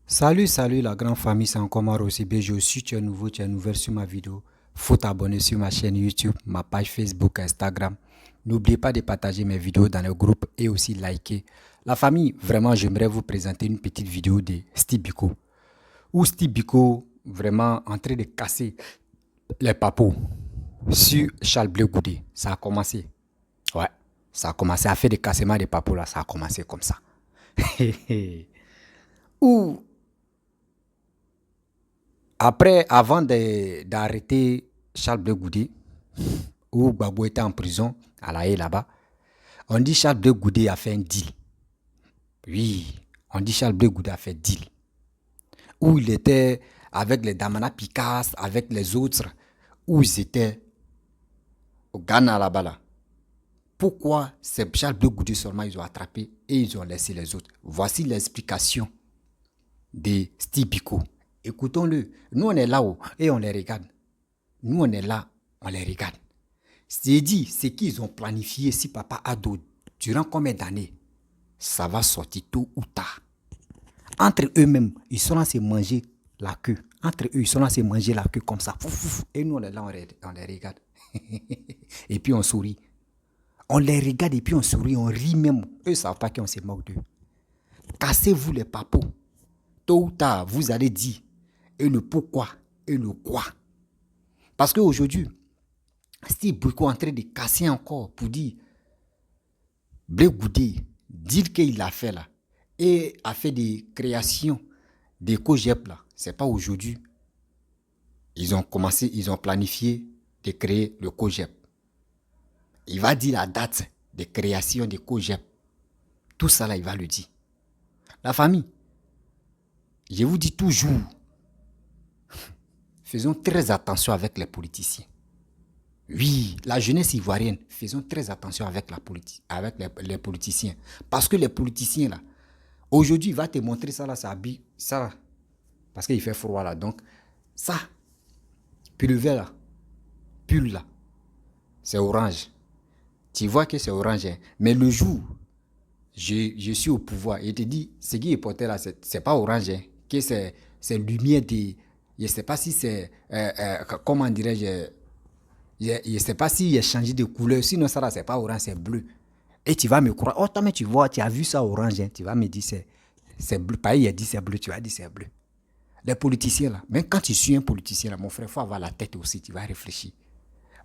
Salut la grande famille, c'est encore moi Rossi BG. Si tu es nouveau, tu es nouvelle sur ma vidéo, faut t'abonner sur ma chaîne YouTube, ma page Facebook, Instagram. N'oubliez pas de partager mes vidéos dans le groupe et aussi liker. La famille, vraiment, j'aimerais vous présenter une petite vidéo de Steve Biko. Où Steve Biko, vraiment, en train de casser les papos sur Charles Blé Goudé. Ça a commencé. Ouais, ça a commencé à faire des cassements de papos là, ça a commencé comme ça. Où après, avant d'arrêter Charles Blé Goudé, où Gbagbo était en prison, à La Haye là-bas, on dit Charles Blé Goudé a fait un deal. Oui, on dit Charles Blé Goudé a fait un deal. Où il était avec les Damana Picasso, avec les autres, où ils étaient au Ghana là-bas là. Pourquoi c'est Charles Blé Goudé seulement ils ont attrapé et ils ont laissé les autres? Voici l'explication de Steve Biko. Écoutons-le. Nous, on est là-haut et on les regarde. Nous, on est là, on les regarde. C'est dit, c'est qu'ils ont planifié si Papa Ado, durant combien d'années, ça va sortir tôt ou tard. Entre eux-mêmes, ils sont là à se manger la queue. Entre eux, ils sont là à se manger la queue comme ça. Et nous, on est là, on les regarde. Et puis on sourit. On les regarde et puis on sourit, on rit même. Eux ne savent pas qu'on se moque d'eux. Cassez-vous les papos. Tôt ou tard, vous allez dire et le pourquoi et le quoi. Parce qu'aujourd'hui, Steve Biko est en train de casser encore pour dire Blé Goudé, dire qu'il a fait là, et a fait des créations, des COGEP là, c'est pas aujourd'hui. Ils ont commencé, ils ont planifié de créer le COGEP. Il va dire la date de création des COGEP. Tout ça là, il va le dire. La famille, je vous dis toujours, faisons très attention avec les politiciens. Oui, la jeunesse ivoirienne, faisons très attention avec les politiciens. Parce que les politiciens, là, aujourd'hui, il va te montrer ça, là, ça habille, ça, là, parce qu'il fait froid, là. Donc, ça, puis le vert, là, pull, là, c'est orange. Tu vois que c'est orange, hein? Mais le jour, je suis au pouvoir, et te dit, ce qui est porté, là, c'est pas orange, hein? Que c'est lumière de, je ne sais pas si c'est, comment dirais-je, je ne sais pas s'il a changé de couleur. Sinon, ça là, c'est pas orange, c'est bleu. Et tu vas me croire. Oh, toi, mais tu vois, tu as vu ça orange. Hein. Tu vas me dire, c'est bleu. Pareil, il a dit c'est bleu. Tu vas dire c'est bleu. Les politiciens, là, même quand tu suis un politicien, là, mon frère, il faut avoir la tête aussi. Tu vas réfléchir.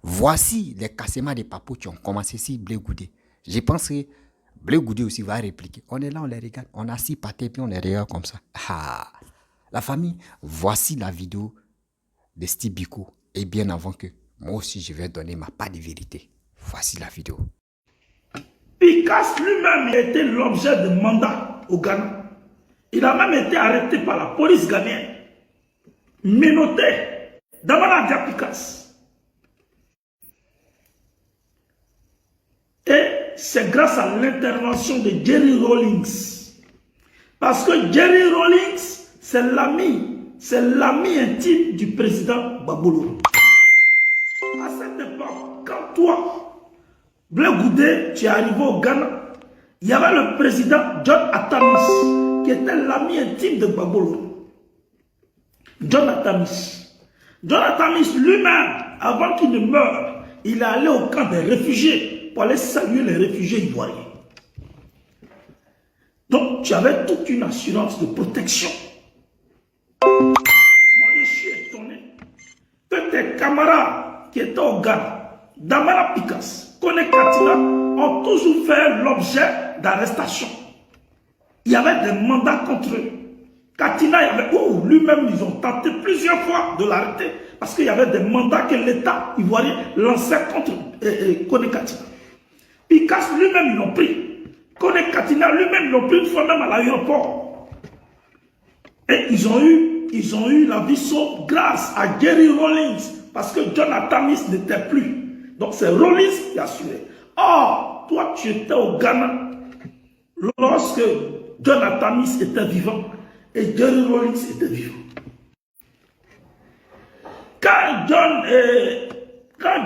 Voici les cassements des papos qui ont commencé ici, Blé Goudé. Je pense que Blé Goudé aussi va répliquer. On est là, on les regarde. On a 6 pâtés, puis on les regarde comme ça. Ah, la famille, voici la vidéo de Steve Biko. Et bien avant que moi aussi, je vais donner ma part de vérité. Voici la vidéo. Picasso lui-même était l'objet de mandat au Ghana. Il a même été arrêté par la police ghanéenne. Menotté. Damana Dia Picasso. Et c'est grâce à l'intervention de Jerry Rawlings. Parce que Jerry Rawlings, c'est l'ami intime du président Gbagbo. À cette époque, quand toi, Blé Goudé, tu es arrivé au Ghana, il y avait le président John Atamis, qui était l'ami intime de Gbagbo. John Atamis. John Atamis lui-même, avant qu'il ne meure, il est allé au camp des réfugiés pour aller saluer les réfugiés ivoiriens. Donc, tu avais toute une assurance de protection. Moi, je suis étonné que tes camarades qui étaient au Ghana, Damana Picasso, Kone Katina, ont toujours fait l'objet d'arrestation. Il y avait des mandats contre eux. Katina, il y avait, lui-même, ils ont tenté plusieurs fois de l'arrêter parce qu'il y avait des mandats que l'État ivoirien lançait contre Kone Katina. Picasso lui-même, ils l'ont pris. Kone Katina lui-même, ils l'ont pris une fois même à l'aéroport. Et ils ont eu la vie sauve grâce à Jerry Rawlings parce que John Atamis n'était plus. Donc c'est Rawlings qui a assuré. Or, toi, tu étais au Ghana lorsque John Atamis était vivant et Jerry Rawlings était vivant. Quand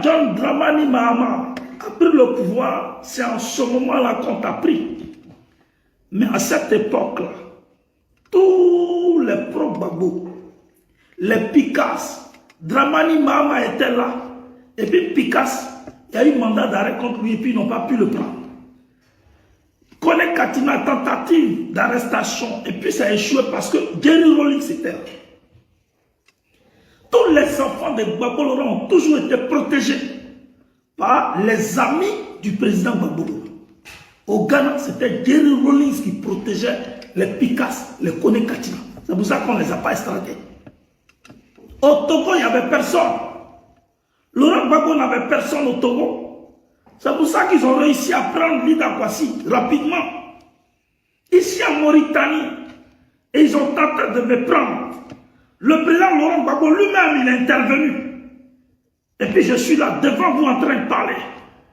John Dramani Mahama a pris le pouvoir, c'est en ce moment-là qu'on t'a pris. Mais à cette époque-là, tous les Laurent Gbagbo, les Picas, Dramani Mahama était là. Et puis Picas, il y a eu mandat d'arrêt contre lui et puis ils n'ont pas pu le prendre. Kone Katina, tentative d'arrestation et puis ça a échoué parce que Jerry Rawlings était là. Tous les enfants de Gbagbo Laurent ont toujours été protégés par les amis du président Gbagbo Laurent. Au Ghana, c'était Jerry Rawlings qui protégeait les Picas, les Kone Katina. C'est pour ça qu'on ne les a pas extradés. Au Togo, il n'y avait personne. Laurent Gbagbo n'avait personne au Togo. C'est pour ça qu'ils ont réussi à prendre l'Ida Kwasi rapidement. Ici en Mauritanie, et ils ont tenté de me prendre. Le président Laurent Gbagbo lui-même, il est intervenu. Et puis je suis là devant vous en train de parler.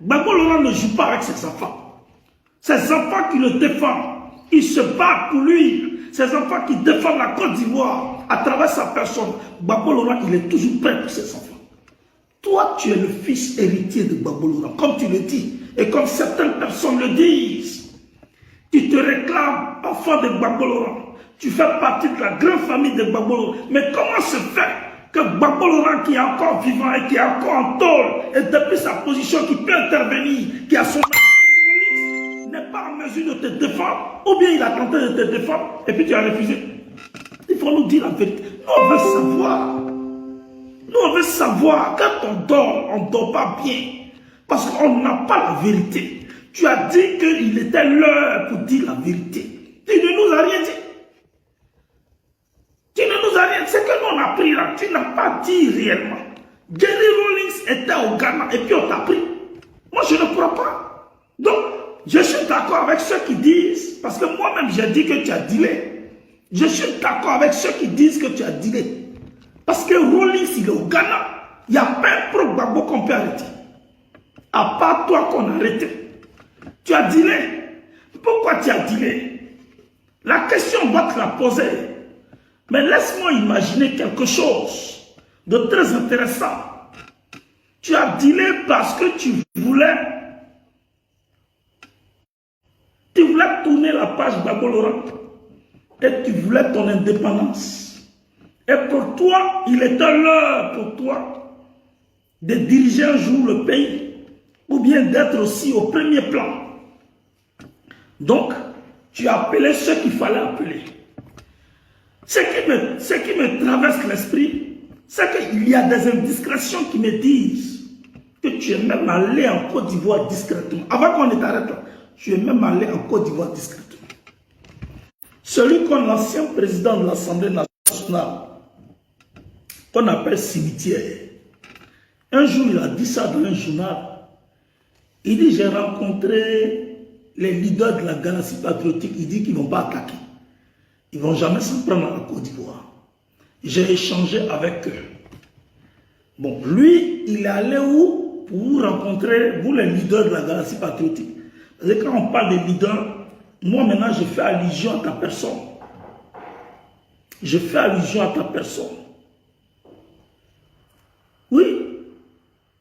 Gbagbo Laurent ne joue pas avec ses enfants. Ses enfants qui le défendent. Ils se battent pour lui. Ses enfants qui défendent la Côte d'Ivoire à travers sa personne. Gbagbo Laurent, il est toujours prêt pour ses enfants. Toi, tu es le fils héritier de Gbagbo Laurent, comme tu le dis, et comme certaines personnes le disent. Tu te réclames enfant de Gbagbo Laurent. Tu fais partie de la grande famille de Gbagbo Laurent. Mais comment se fait que Gbagbo Laurent, qui est encore vivant et qui est encore en tôle, et depuis sa position, qui peut intervenir, qui a son n'est pas en mesure de te défendre, ou bien il a tenté de te défendre, et puis tu as refusé. Il faut nous dire la vérité. Nous, on veut savoir. Nous, on veut savoir, quand on ne dort pas bien, parce qu'on n'a pas la vérité. Tu as dit qu'il était l'heure pour dire la vérité. Tu ne nous as rien dit. Tu ne nous as rien dit. C'est que nous, on a pris là. Tu n'as pas dit réellement. Jerry Rawlings était au Ghana et puis on t'a pris. Moi, je ne crois pas. Donc, je suis d'accord avec ceux qui disent, parce que moi-même, j'ai dit que tu as dealé. Je suis d'accord avec ceux qui disent que tu as dealé. Parce que Rawlings, il est au Ghana. Il n'y a pas un pro-Gbagbo qu'on peut arrêter. À part toi qu'on a arrêté. Tu as dealé. Pourquoi tu as dealé? La question, on va te la poser. Mais laisse-moi imaginer quelque chose de très intéressant. Tu as dealé parce que tu voulais tourner la page Gbagbo Laurent. Et tu voulais ton indépendance. Et pour toi, il était l'heure pour toi de diriger un jour le pays ou bien d'être aussi au premier plan. Donc, tu as appelé ce qu'il fallait appeler. Ce qui me traverse l'esprit, c'est qu'il y a des indiscrétions qui me disent que tu es même allé en Côte d'Ivoire discrètement. Avant qu'on ne t'arrête là, tu es même allé en Côte d'Ivoire discrètement. Celui qu'on l'ancien président de l'Assemblée nationale, qu'on appelle Cimetière. Un jour, il a dit ça dans un journal. Il dit, j'ai rencontré les leaders de la Galaxie patriotique. Il dit qu'ils ne vont pas attaquer. Ils ne vont jamais s'en prendre à la Côte d'Ivoire. J'ai échangé avec eux. Bon, lui, il est allé où pour rencontrer, vous les leaders de la Galaxie patriotique. Parce que quand on parle des leaders, moi maintenant, je fais allusion à ta personne. Je fais allusion à ta personne. Oui,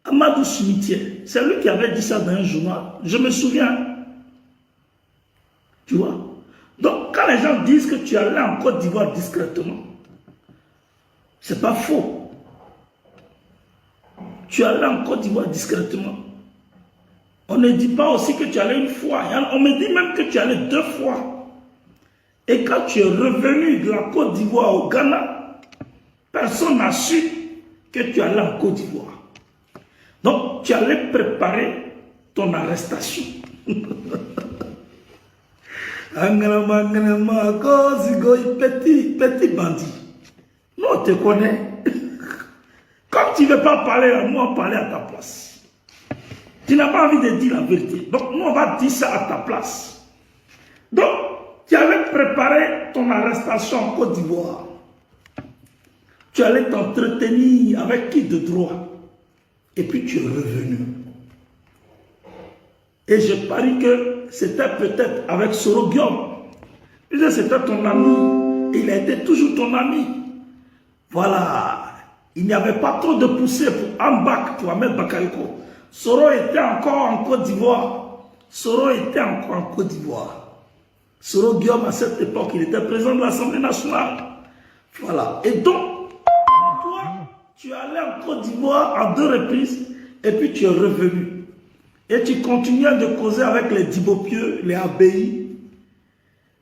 Amadou Cimetière, c'est lui qui avait dit ça dans un journal. Je me souviens. Tu vois? Donc, quand les gens disent que tu es allé en Côte d'Ivoire discrètement, c'est pas faux. Tu es allé en Côte d'Ivoire discrètement. On ne dit pas aussi que tu es allé une fois. On me dit même que tu es allé 2 fois. Et quand tu es revenu de la Côte d'Ivoire au Ghana, personne n'a su que tu es allé en Côte d'Ivoire. Donc, tu allais préparer ton arrestation. Petit bandit. Nous, on te connaît. Comme tu ne veux pas parler, nous, on parler à ta place. Tu n'as pas envie de dire la vérité. Donc, nous, on va dire ça à ta place. Donc, tu allais préparer ton arrestation en Côte d'Ivoire. Tu allais t'entretenir avec qui de droit. Et puis, tu es revenu. Et je parie que c'était peut-être avec Soro Guillaume. C'était ton ami. Il a été toujours ton ami. Voilà. Il n'y avait pas trop de poussée pour Ambak, pour Ahmed Bakayoko. Soro était encore en Côte d'Ivoire. Soro était encore en Côte d'Ivoire. Soro Guillaume, à cette époque, il était président de l'Assemblée nationale. Voilà. Et donc, toi, tu es allé en Côte d'Ivoire en 2 reprises et puis tu es revenu. Et tu continuais de causer avec les Dibopieux, les Abbaye.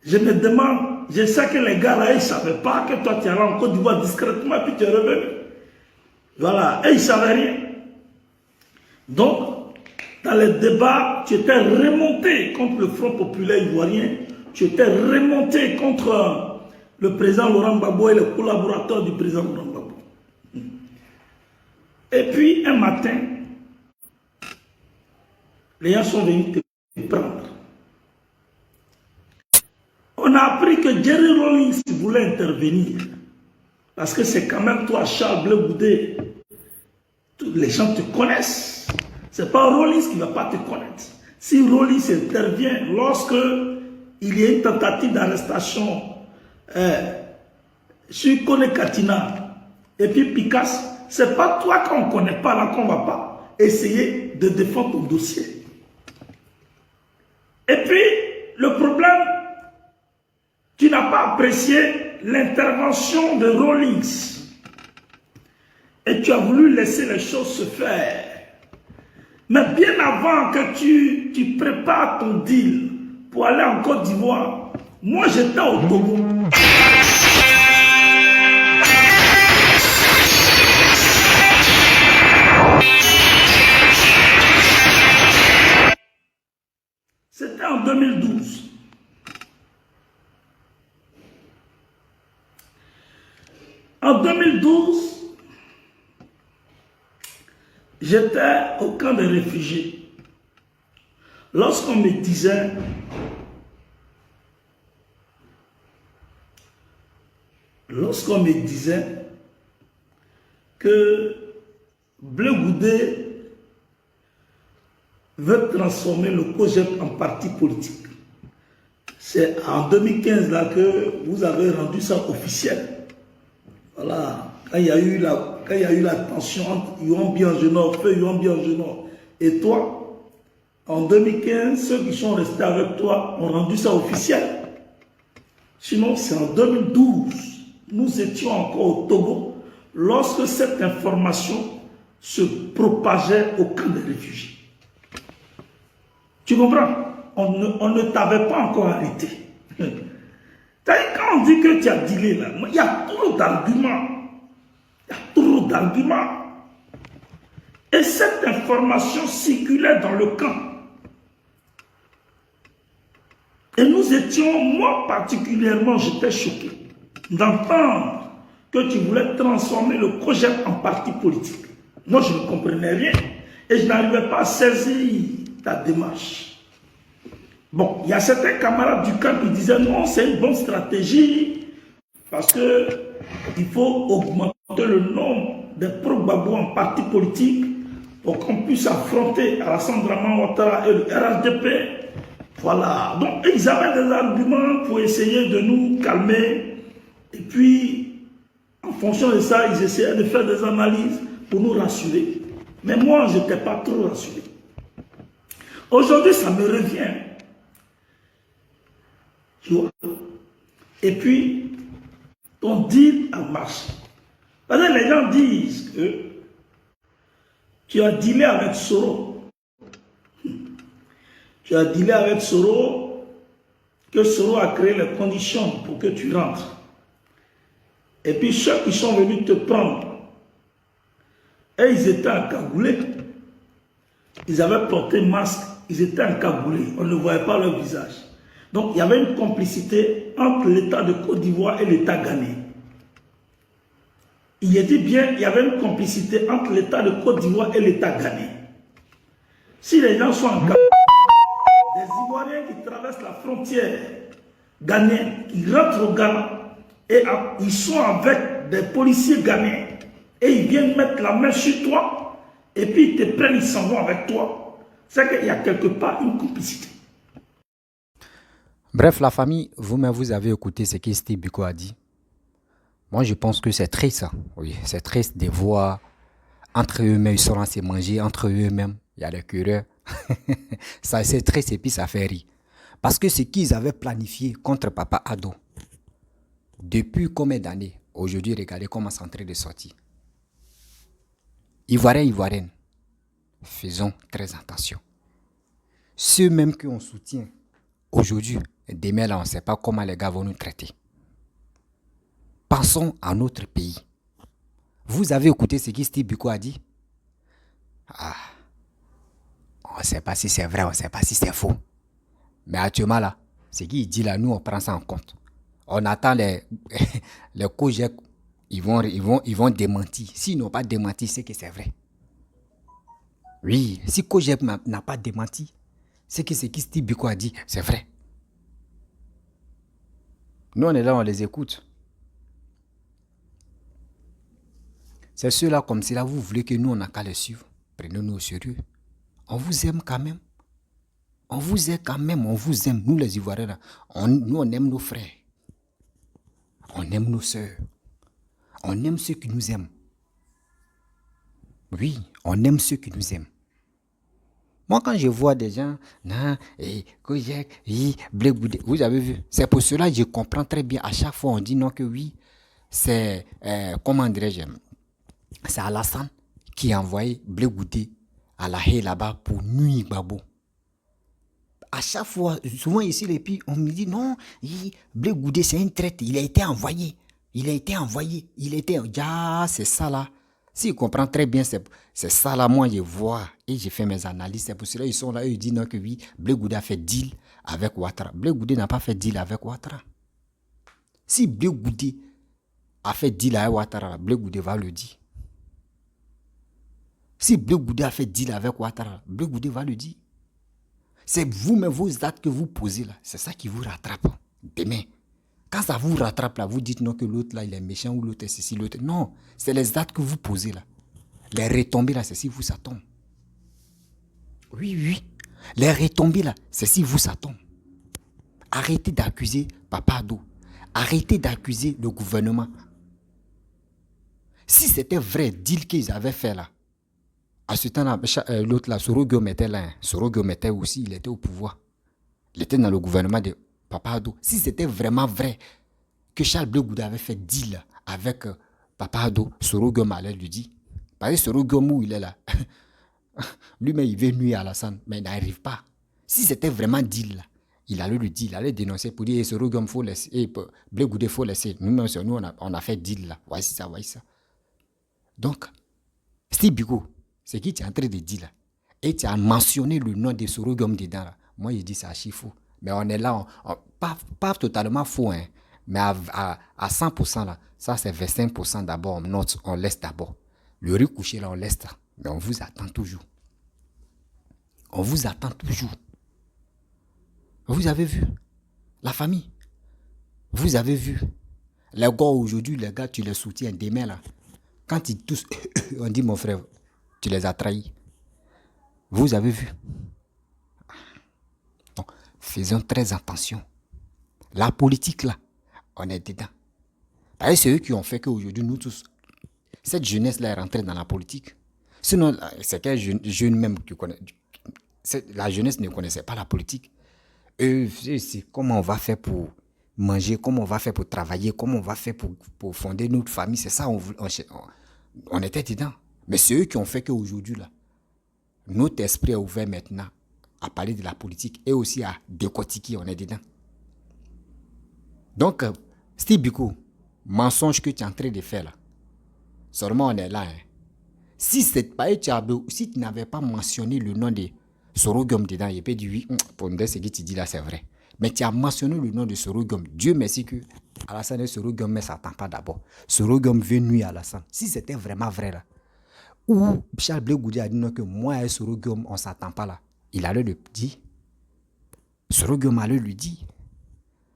Je me demande, je sais que les gars là, ils ne savaient pas que toi tu es allé en Côte d'Ivoire discrètement et puis tu es revenu. Voilà. Et ils ne savaient rien. Donc, dans les débats, tu étais remonté contre le Front populaire ivoirien. Tu étais remonté contre le président Laurent Gbagbo et les collaborateurs du président Laurent Gbagbo. Et puis, un matin, les gens sont venus te prendre. On a appris que Jerry Rawlings voulait intervenir. Parce que c'est quand même toi, Charles Blé Goudé. Les gens te connaissent. Ce n'est pas Rawlings qui ne va pas te connaître. Si Rawlings intervient lorsque il y a une tentative d'arrestation sur Kone Katina et puis Picasso, ce n'est pas toi qu'on ne connaît pas là qu'on ne va pas essayer de défendre ton dossier. Et puis, le problème, tu n'as pas apprécié l'intervention de Rawlings et tu as voulu laisser les choses se faire. Mais bien avant que tu prépares ton deal pour aller en Côte d'Ivoire, moi j'étais au Togo. C'était en 2012. En 2012, j'étais au camp des réfugiés. Lorsqu'on me disait que Blé Goudé veut transformer le COJEP en parti politique. C'est en 2015 là que vous avez rendu ça officiel. Voilà, quand il y a eu la tension entre Yohan Biangenor, feu Yohan Biangenor et toi, en 2015, ceux qui sont restés avec toi ont rendu ça officiel. Sinon, c'est en 2012, nous étions encore au Togo, lorsque cette information se propageait au camp des réfugiés. Tu comprends? On ne t'avait pas encore arrêté. Quand on dit que tu as dealé là, il y a trop d'arguments. Il y a trop d'arguments. Et cette information circulait dans le camp. Et nous étions, moi particulièrement, j'étais choqué d'entendre que tu voulais transformer le COJEP en parti politique. Moi, je ne comprenais rien. Et je n'arrivais pas à saisir ta démarche. Bon, il y a certains camarades du camp qui disaient non, c'est une bonne stratégie parce qu'il faut augmenter le nombre de pro-Gbagbo en parti politique pour qu'on puisse affronter Alassane Dramane Ouattara et le RHDP. Voilà. Donc, ils avaient des arguments pour essayer de nous calmer. Et puis, en fonction de ça, ils essayaient de faire des analyses pour nous rassurer. Mais moi, je n'étais pas trop rassuré. Aujourd'hui, ça me revient. Et puis, ton deal a marché. Parce que les gens disent que tu as dealé avec Soro. Tu as dealé avec Soro, que Soro a créé les conditions pour que tu rentres. Et puis ceux qui sont venus te prendre, et ils étaient encagoulés. Ils avaient porté masque, ils étaient encagoulés. On ne voyait pas leur visage. Donc, il y avait une complicité entre l'État de Côte d'Ivoire et l'État ghanéen. Il était bien, il y avait une complicité entre l'État de Côte d'Ivoire et l'État ghanéen. Si les gens sont en Gabon, des Ivoiriens qui traversent la frontière ghanéenne, qui rentrent au Ghana, et ils sont avec des policiers ghanéens, et ils viennent mettre la main sur toi, et puis ils te prennent, ils s'en vont avec toi. C'est qu'il y a quelque part une complicité. Bref, la famille, vous-même, vous avez écouté ce que Steve Biko a dit. Moi, je pense que c'est triste, ça. Oui, c'est triste de voir entre eux-mêmes, ils sont en se manger, entre eux-mêmes, il y a des querelles. Ça, c'est triste et puis ça fait rire. Parce que ce qu'ils avaient planifié contre Papa Ado, depuis combien d'années, Aujourd'hui, regardez comment c'est en train de sortir. Ivoiriens, Ivoiriennes, faisons très attention. Ceux même qu'on soutient aujourd'hui, demain là, on ne sait pas comment les gars vont nous traiter. Pensons à notre pays. Vous avez écouté ce que Steve Biko a dit? On ne sait pas si c'est vrai, on ne sait pas si c'est faux. Mais actuellement là, ce qu'il dit là, nous on prend ça en compte. On attend les COJEC, ils vont démentir. S'ils n'ont pas démenti, c'est que c'est vrai. Oui, si COJEC n'a pas démenti, c'est que ce que Steve Biko a dit, c'est vrai. Nous on est là, on les écoute. C'est ceux-là comme si là vous voulez que nous on n'a qu'à les suivre. Prenez-nous au sérieux. On vous aime quand même. On vous aime quand même, on vous aime. Nous les Ivoiriens, là, nous on aime nos frères. On aime nos sœurs. On aime ceux qui nous aiment. Oui, on aime ceux qui nous aiment. Moi, quand je vois des gens, vous avez vu, c'est pour cela que je comprends très bien. À chaque fois, on dit non que oui, c'est, comment dirais-je, c'est Alassane qui a envoyé Blé Goudé à la haie là-bas pour nuire Gbagbo. À chaque fois, souvent ici, les pays, on me dit non, Blé Goudé, c'est une traite, il a été envoyé. C'est ça là. S'ils comprennent très bien, c'est ça là, moi je vois et j'ai fait mes analyses. C'est pour cela qu'ils sont là, ils disent non que oui, Blé Goudé a fait deal avec Ouattara. Blé Goudé n'a pas fait deal avec Ouattara. Si Blé Goudé a fait deal avec Ouattara, Blé Goudé va le dire. Si Blé Goudé a fait deal avec Ouattara, Blé Goudé va le dire. C'est vous-même, vos actes que vous posez là, c'est ça qui vous rattrape demain. Quand ça vous rattrape là, vous dites non que l'autre là, il est méchant ou l'autre est ceci, l'autre. Non, c'est les actes que vous posez là. Les retombées là, c'est si vous ça tombe. Oui. Les retombées là, c'est si vous ça tombe. Arrêtez d'accuser Papa Ado. Arrêtez d'accuser le gouvernement. Si c'était vrai deal qu'ils avaient fait là, à ce temps-là, l'autre là, Soro Guillaume était là. Soro Guillaume était aussi, il était au pouvoir. Il était dans le gouvernement de Papa Ado. Si c'était vraiment vrai que Charles Blé Goudé avait fait deal avec Papa Ado, Soro Guillaume allait lui dire. Parce que Soro Guillaume où il est là, lui-même il veut nuire à Alassane, mais il n'arrive pas. Si c'était vraiment deal là, il allait lui dire, il allait dénoncer pour dire Soro Guillaume faut laisser, Blé Goudé faut laisser. Nous on a fait deal là. Voici ça. Donc, Steve Biko, c'est qui tu es en train de dire là, et tu as mentionné le nom de Soro Guillaume dedans là. Moi, je dis c'est archi faux. Mais on est là, pas totalement faux, hein, mais à 100% là, ça c'est 25% d'abord, on laisse d'abord. Le riz couché là, on laisse là. Mais on vous attend toujours. Vous avez vu la famille. Vous avez vu les gars aujourd'hui, les gars, tu les soutiens demain là. Quand ils tous, on dit mon frère, tu les as trahis. Vous avez vu. Donc, faisons très attention. La politique là, on est dedans. Parce que c'est eux qui ont fait qu'aujourd'hui, nous tous, cette jeunesse-là est rentrée dans la politique. Sinon, c'est quel jeune même qui connaît. La jeunesse ne connaissait pas la politique. C'est comment on va faire pour manger, comment on va faire pour travailler, comment on va faire pour fonder notre famille. C'est ça, on était dedans. Mais c'est eux qui ont fait qu'aujourd'hui, là, notre esprit est ouvert maintenant à parler de la politique et aussi à décortiquer, on est dedans. Donc, Steve Biko, mensonge que tu es en train de faire là, seulement on est là. Hein. Si tu n'avais pas mentionné le nom de Soro Guillaume dedans, il peut dire oui, pour me dire ce que tu dis là, c'est vrai. Mais tu as mentionné le nom de Soro Guillaume. Dieu merci que Alassane et Soro Guillaume ne s'attendent pas d'abord. Soro Guillaume veut nuire à Alassane. Si c'était vraiment vrai là, ou Charles Blé Goudé a dit non que moi et Soro Guillaume, on ne s'attend pas là. Il allait le dire. Soro Guillaume allait lui dire.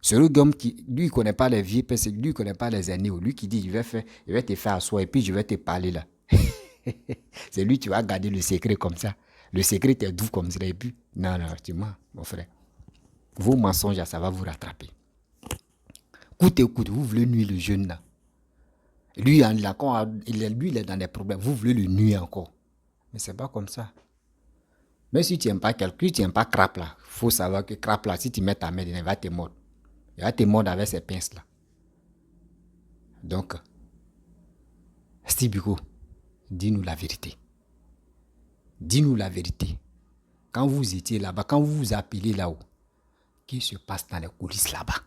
Soro Guillaume, lui, il ne connaît pas les vieux, lui, il ne connaît pas les aînés. Lui qui dit, je vais te faire asseoir et puis je vais te parler là. C'est lui, tu vas garder le secret comme ça. Le secret est doux comme ça. Et puis, non, tu mens, mon frère. Vos mensonges, ça va vous rattraper. Coûte, vous voulez nuire le jeune là. Lui, il est dans des problèmes. Vous voulez le nuire encore. Mais c'est pas comme ça. Mais si tu n'aimes pas quelqu'un, tu n'aimes pas Crap là, il faut savoir que Crap là, si tu mets ta main dedans, il va te mordre. Il va te mordre avec ses pinces là. Donc, Steve Biko, dis-nous la vérité. Dis-nous la vérité. Quand vous étiez là-bas, quand vous vous appelez là-haut, qu'est-ce qui se passe dans les coulisses là-bas?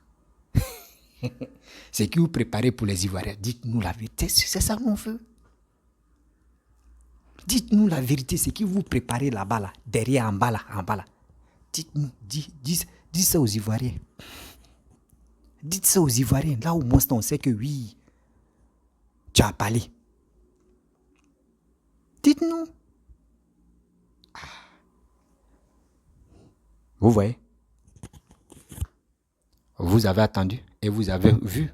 C'est que vous préparez pour les Ivoiriens. Dites-nous la vérité. C'est ça qu'on veut. Dites-nous la vérité. C'est que vous préparez là-bas, là, derrière, en bas là. Dites-nous, dites ça aux Ivoiriens. Dites ça aux Ivoiriens. Là, au moins, on sait que oui, tu as parlé. Dites-nous. Vous voyez? Vous avez attendu et vous avez vu.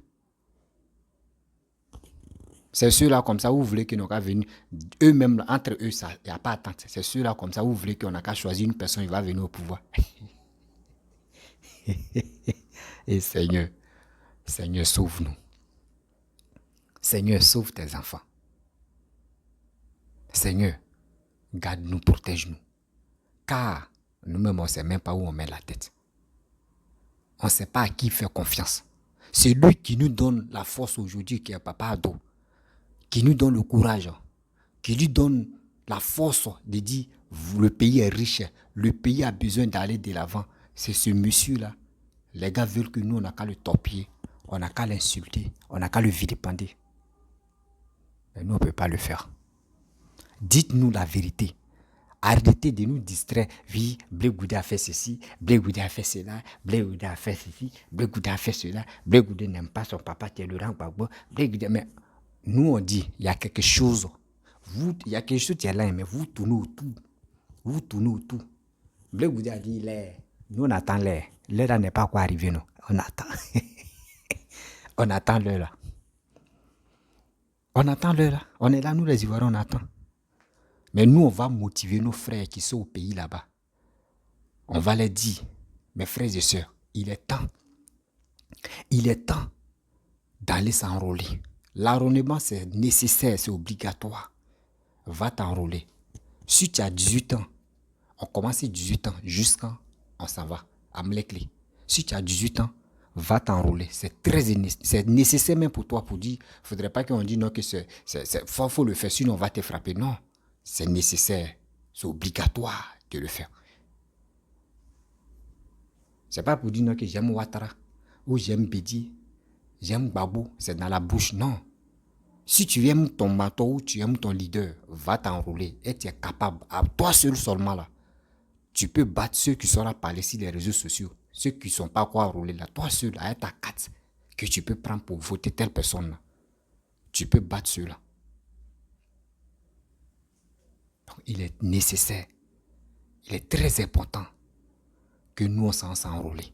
C'est ceux-là comme ça, vous voulez qu'ils n'ont qu'à venir. Eux-mêmes, entre eux, il n'y a pas d'attente. C'est ceux-là comme ça, vous voulez qu'on n'a qu'à choisir une personne, il va venir au pouvoir. Et Seigneur, sauve-nous. Seigneur, sauve tes enfants. Seigneur, garde-nous, protège-nous. Car nous-mêmes, on ne sait même pas où on met la tête. On ne sait pas à qui faire confiance. C'est lui qui nous donne la force aujourd'hui, qui est Papa Ado, qui nous donne le courage, qui lui donne la force de dire le pays est riche, le pays a besoin d'aller de l'avant. C'est ce monsieur-là. Les gars veulent que nous, on n'a qu'à le torpiller, on n'a qu'à l'insulter, on n'a qu'à le vilipender. Mais nous, on ne peut pas le faire. Dites-nous la vérité. Arrêtez de nous distraire. Oui, Blé Goudé a fait ceci, Blé Goudé a fait cela, Blé Goudé a fait ceci, Blé Goudé a fait cela, Blé Goudé n'aime pas son papa, qui est Laurent Gbagbo, Blé Goudé. Mais nous, on dit, il y a quelque chose. Il y a quelque chose qui est là, mais vous tournez autour. Vous tournez autour. Blé Goudé a dit l'air. Nous, on attend l'air. L'air n'est pas quoi arriver, non. On attend. On attend l'heure là. On attend l'heure là. On est là, nous les Ivoiriens, on attend. Mais nous, on va motiver nos frères qui sont au pays là-bas. On va leur dire, mes frères et sœurs, il est temps d'aller s'enrôler. L'enrôlement, c'est nécessaire, c'est obligatoire. Va t'enrôler. Si tu as 18 ans, on commence à 18 ans jusqu'à on s'en va, à Mlekli. Si tu as 18 ans, va t'enrôler. C'est nécessaire même pour toi pour dire, il ne faudrait pas qu'on dise non, que faut le faire, sinon on va te frapper. Non, c'est nécessaire, c'est obligatoire de le faire. C'est pas pour dire non que j'aime Ouattara, ou j'aime Bédi, j'aime Gbagbo, c'est dans la bouche, non. Si tu aimes ton mentor ou tu aimes ton leader, va t'enrôler et tu es capable, à toi seul seulement là, tu peux battre ceux qui sont là parler sur les réseaux sociaux, ceux qui ne sont pas quoi enrôler là, toi seul, avec ta carte que tu peux prendre pour voter telle personne là, tu peux battre ceux-là. Donc il est nécessaire, il est très important que nous on s'enrôler.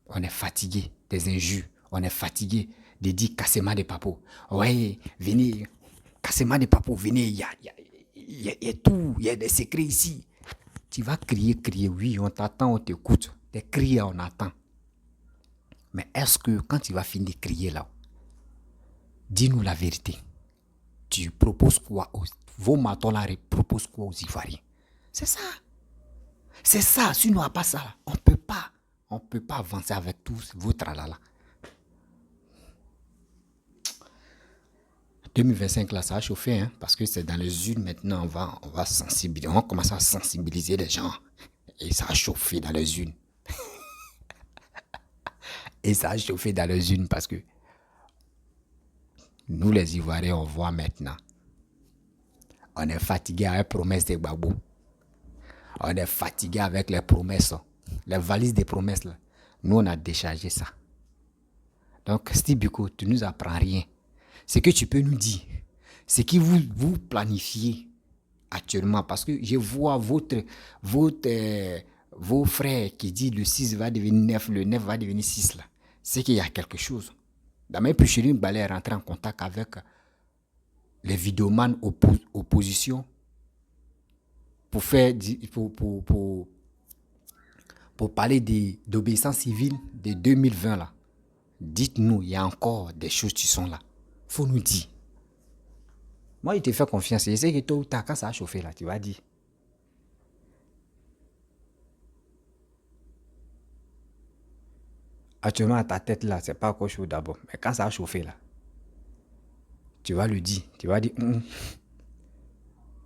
On est fatigué des injures, on est fatigué de dire cassement des papos. Ouais, venez, cassement des papos, venez, il y a tout, il y a des secrets ici. Tu vas crier, oui, on t'attend, on t'écoute. Tes cris, on attend. Mais est-ce que quand tu vas finir de crier là, dis-nous la vérité. Tu proposes quoi vos matons là proposent quoi aux Ivoiriens? C'est ça. C'est ça, sinon à pas ça, on ne peut pas avancer avec tous vos tralala. 2025 là, ça a chauffé, hein, parce que c'est dans les urnes maintenant, on va sensibiliser, on commence à sensibiliser les gens. Et ça a chauffé dans les urnes. Et ça a chauffé dans les urnes parce que nous les Ivoiriens, on voit maintenant. On est fatigué avec les promesses des Gbagbo. On est fatigué avec les promesses, les valises des promesses là. Nous, on a déchargé ça. Donc, Steve Biko, tu ne nous apprends rien. Ce que tu peux nous dire, c'est que vous planifiez actuellement, parce que je vois vos frères qui disent le 6 va devenir 9, le 9 va devenir 6 là. C'est qu'il y a quelque chose. Damien Puchérine Balé est rentré en contact avec les vidéomans opposition pour faire pour parler d'obéissance civile de 2020 là. Dites-nous, il y a encore des choses qui sont là. Faut nous dire. Moi, je te fais confiance. Je sais que tôt ou tard, quand ça a chauffé là, tu vas dire. Actuellement, à ta tête là, c'est pas encore chaud d'abord. Mais quand ça a chauffé là, tu vas lui dire. Tu vas dire,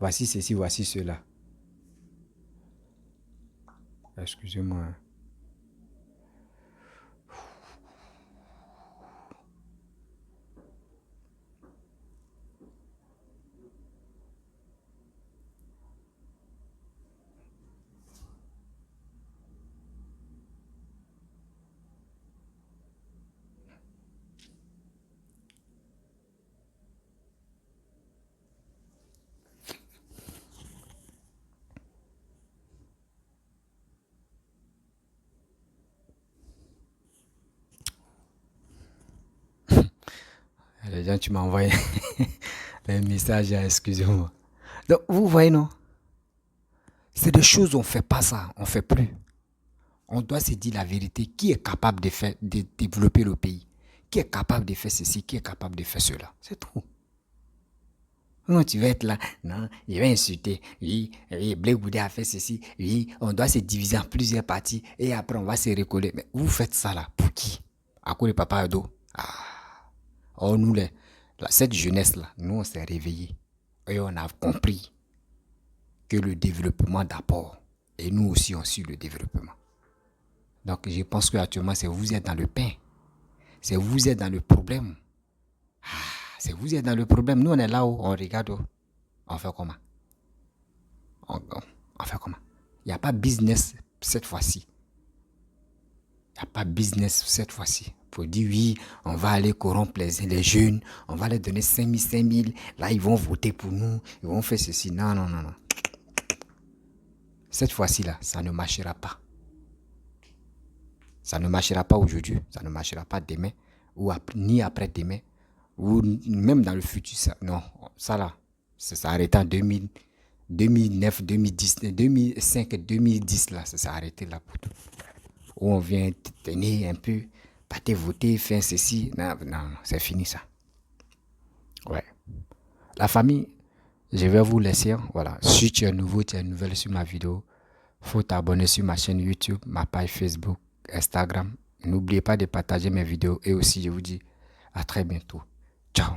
voici ceci, voici cela. Excusez-moi. Les gens, tu m'as envoyé un message, excusez-moi. Donc, vous voyez, non? C'est des choses, on ne fait pas ça, on ne fait plus. On doit se dire la vérité. Qui est capable de développer le pays? Qui est capable de faire ceci? Qui est capable de faire cela? C'est tout. Non, tu vas être là. Non, il va insulter. Oui, oui, Blé Goudé a fait ceci. Oui, on doit se diviser en plusieurs parties. Et après, on va se recoller. Mais vous faites ça là. Pour qui? À cause de Papa Ado. Oh, nous, cette jeunesse-là, nous, on s'est réveillés. Et on a compris que le développement d'abord. Et nous aussi, on suit le développement. Donc, je pense qu'actuellement, c'est vous êtes dans le pain. C'est vous êtes dans le problème. C'est vous êtes dans le problème. Nous, on est là-haut, on regarde. On fait comment? On fait comment? Il n'y a pas business cette fois-ci. Il n'y a pas business cette fois-ci. Pour dire oui, on va aller corrompre les jeunes, on va leur donner 5 000. Là, ils vont voter pour nous, ils vont faire ceci. Non, non, non, non. Cette fois-ci, là, ça ne marchera pas. Ça ne marchera pas aujourd'hui, ça ne marchera pas demain, ou ni après-demain, ou même dans le futur. Non, ça là, ça s'est arrêté en 2009, 2010, 2005, 2010, là, ça s'est arrêté là pour tout. Où on vient tenir un peu, partir voter, faire ceci. Non, non, c'est fini ça. Ouais. La famille, je vais vous laisser. Voilà. Si tu es nouveau, tu es nouvelle sur ma vidéo, faut t'abonner sur ma chaîne YouTube, ma page Facebook, Instagram. N'oubliez pas de partager mes vidéos et aussi je vous dis à très bientôt. Ciao.